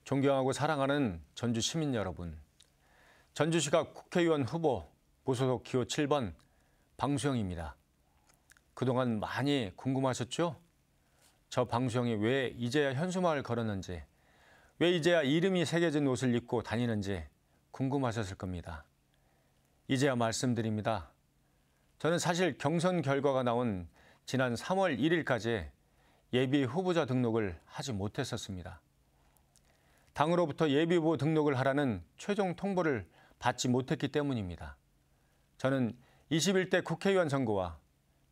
존경하고 사랑하는 전주 시민 여러분, 전주시가 국회의원 후보 무소속 기호 7번 방수영입니다. 그동안 많이 궁금하셨죠? 저 방수영이 왜 이제야 현수막을 걸었는지, 왜 이제야 이름이 새겨진 옷을 입고 다니는지 궁금하셨을 겁니다. 이제야 말씀드립니다. 저는 사실 경선 결과가 나온 지난 3월 1일까지 예비 후보자 등록을 하지 못했었습니다. 당으로부터 예비후보 등록을 하라는 최종 통보를 받지 못했기 때문입니다. 저는 21대 국회의원 선거와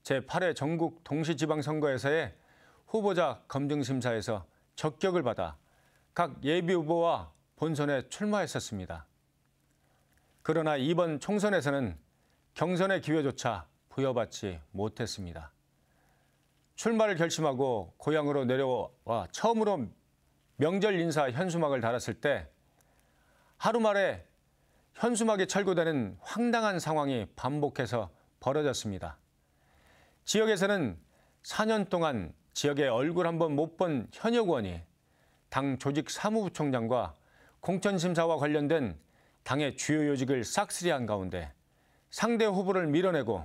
제8회 전국 동시지방선거에서의 후보자 검증심사에서 적격을 받아 각 예비후보와 본선에 출마했었습니다. 그러나 이번 총선에서는 경선의 기회조차 부여받지 못했습니다. 출마를 결심하고 고향으로 내려와 처음으로 명절 인사 현수막을 달았을 때 하루 만에 현수막이 철거되는 황당한 상황이 반복해서 벌어졌습니다. 지역에서는 4년 동안 지역에 얼굴 한번 못 본 현역 의원이 당 조직 사무부총장과 공천심사와 관련된 당의 주요 요직을 싹쓸이한 가운데 상대 후보를 밀어내고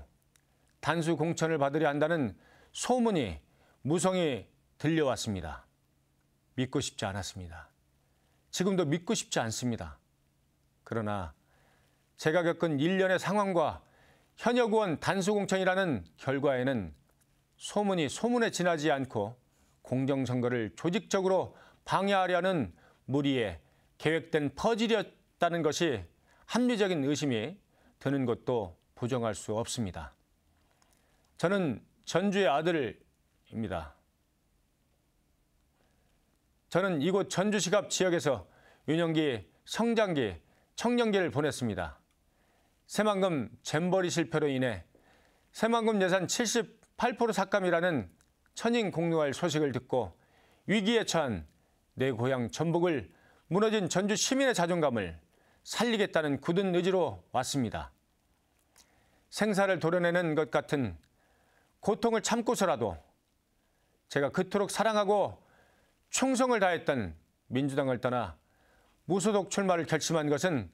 단수 공천을 받으려 한다는 소문이 무성히 들려왔습니다. 믿고 싶지 않았습니다. 지금도 믿고 싶지 않습니다. 그러나 제가 겪은 일련의 상황과 현역 의원 단수 공천이라는 결과에는 소문이 소문에 지나지 않고 공정선거를 조직적으로 방해하려는 무리의 계획된 퍼즐이었다는 것이 합리적인 의심이 드는 것도 부정할 수 없습니다. 저는 전주의 아들입니다. 저는 이곳 전주시갑 지역에서 유년기, 성장기, 청년기를 보냈습니다. 새만금 잼버리 실패로 인해 새만금 예산 78% 삭감이라는 천인 공노할 소식을 듣고 위기에 처한 내 고향 전북을 무너진 전주 시민의 자존감을 살리겠다는 굳은 의지로 왔습니다. 생사를 도려내는 것 같은 고통을 참고서라도 제가 그토록 사랑하고 충성을 다했던 민주당을 떠나 무소속 출마를 결심한 것은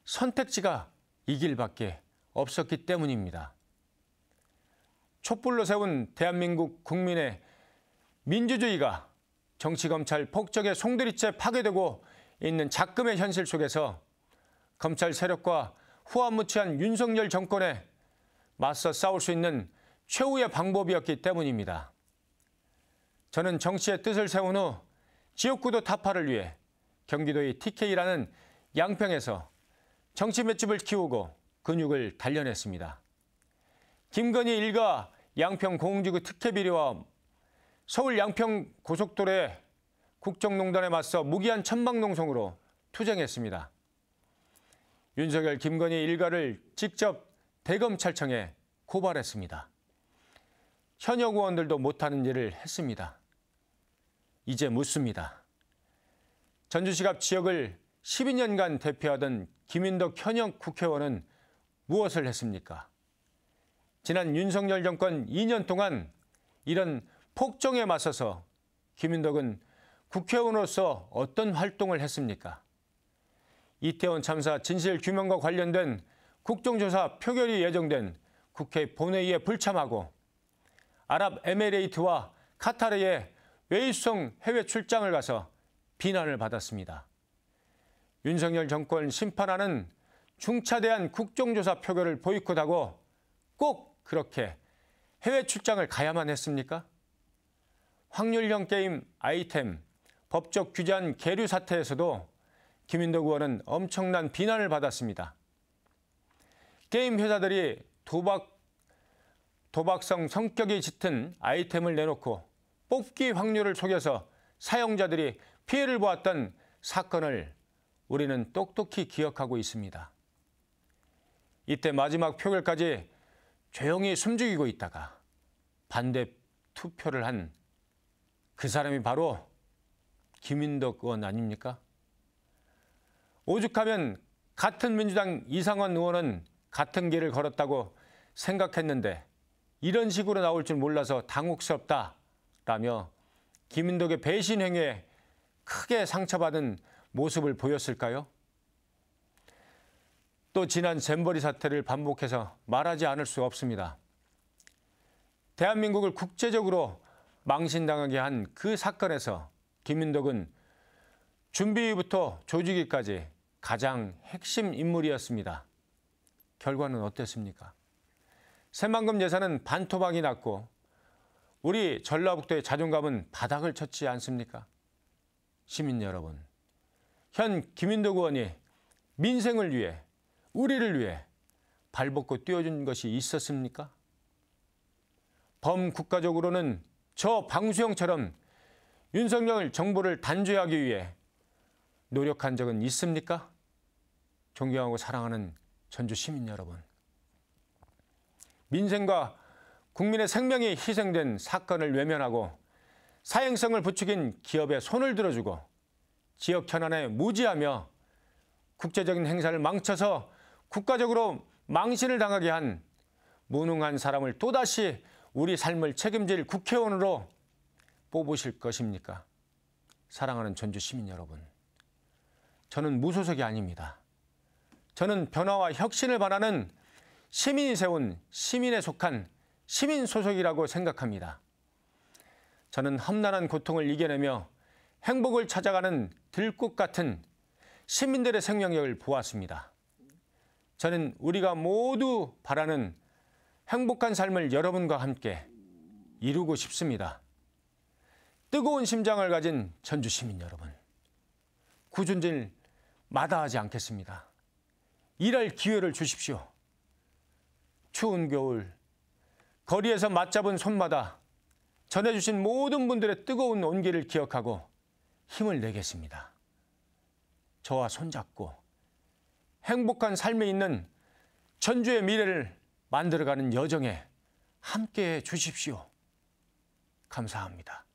선택지가 이 길밖에 없었기 때문입니다. 촛불로 세운 대한민국 국민의 민주주의가 정치검찰 폭정의 송두리째 파괴되고 있는 작금의 현실 속에서 검찰 세력과 후한무치한 윤석열 정권에 맞서 싸울 수 있는 최후의 방법이었기 때문입니다. 저는 정치의 뜻을 세운 후 지역구도 타파를 위해 경기도의 TK라는 양평에서 정치 맷집을 키우고 근육을 단련했습니다. 김건희 일가 양평 공공지구 특혜 비리와 서울 양평 고속도로의 국정농단에 맞서 무기한 천막농성으로 투쟁했습니다. 윤석열 김건희 일가를 직접 대검찰청에 고발했습니다. 현역 의원들도 못하는 일을 했습니다. 이제 묻습니다. 전주시갑 지역을 12년간 대표하던 김인덕 현역 국회의원은 무엇을 했습니까? 지난 윤석열 정권 2년 동안 이런 폭정에 맞서서 김인덕은 국회의원으로서 어떤 활동을 했습니까? 이태원 참사 진실규명과 관련된 국정조사 표결이 예정된 국회 본회의에 불참하고 아랍에미레이트와 카타르에 외유성 해외 출장을 가서 비난을 받았습니다. 윤석열 정권 심판하는 중차대한 국정조사 표결을 보이콧하고 꼭 그렇게 해외 출장을 가야만 했습니까? 확률형 게임 아이템 법적 규제안 계류 사태에서도 김인덕 의원은 엄청난 비난을 받았습니다. 게임 회사들이 도박성 성격이 짙은 아이템을 내놓고 뽑기 확률을 속여서 사용자들이 피해를 보았던 사건을 우리는 똑똑히 기억하고 있습니다. 이때 마지막 표결까지 조용히 숨죽이고 있다가 반대 투표를 한 그 사람이 바로 김인덕 의원 아닙니까? 오죽하면 같은 민주당 이상원 의원은 같은 길을 걸었다고 생각했는데 이런 식으로 나올 줄 몰라서 당혹스럽다라며 김인덕의 배신 행위에 크게 상처받은 모습을 보였을까요? 또 지난 잼버리 사태를 반복해서 말하지 않을 수 없습니다. 대한민국을 국제적으로 망신당하게 한 그 사건에서 김윤덕은 준비부터 조직위까지 가장 핵심 인물이었습니다. 결과는 어땠습니까? 새만금 예산은 반토막이 났고 우리 전라북도의 자존감은 바닥을 쳤지 않습니까? 시민 여러분, 현 김윤덕 의원이 민생을 위해, 우리를 위해 발벗고 뛰어준 것이 있었습니까? 범국가적으로는 저 방수영처럼 윤석열 정부를 단죄하기 위해 노력한 적은 있습니까? 존경하고 사랑하는 전주 시민 여러분, 민생과 국민의 생명이 희생된 사건을 외면하고 사행성을 부추긴 기업에 손을 들어주고 지역 현안에 무지하며 국제적인 행사를 망쳐서 국가적으로 망신을 당하게 한 무능한 사람을 또다시 우리 삶을 책임질 국회의원으로 뽑으실 것입니까? 사랑하는 전주 시민 여러분, 저는 무소속이 아닙니다. 저는 변화와 혁신을 바라는 시민이 세운 시민에 속한 시민 소속이라고 생각합니다. 저는 험난한 고통을 이겨내며 행복을 찾아가는 들꽃 같은 시민들의 생명력을 보았습니다. 저는 우리가 모두 바라는 행복한 삶을 여러분과 함께 이루고 싶습니다. 뜨거운 심장을 가진 전주 시민 여러분, 구준질 마다하지 않겠습니다. 일할 기회를 주십시오. 추운 겨울 거리에서 맞잡은 손마다 전해주신 모든 분들의 뜨거운 온기를 기억하고 힘을 내겠습니다. 저와 손잡고 행복한 삶에 있는 전주의 미래를 만들어가는 여정에 함께해 주십시오. 감사합니다.